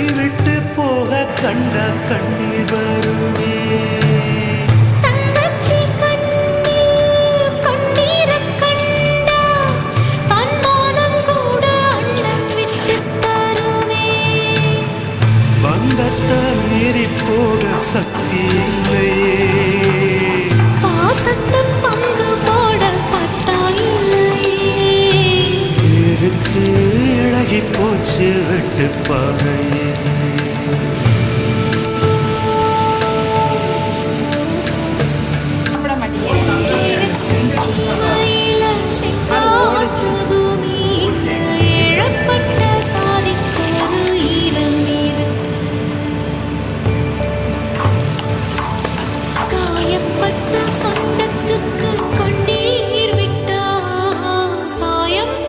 கைவிட்டு போக கண்ட கண்ணீர் வருமே. பந்தத்தை மீறி போக சக்தி இல்லையே, பாசத்தை பங்கு போட பட்டா இல்லையே. இருக்கு இழகி போச்சு வெட்டு பாறையே.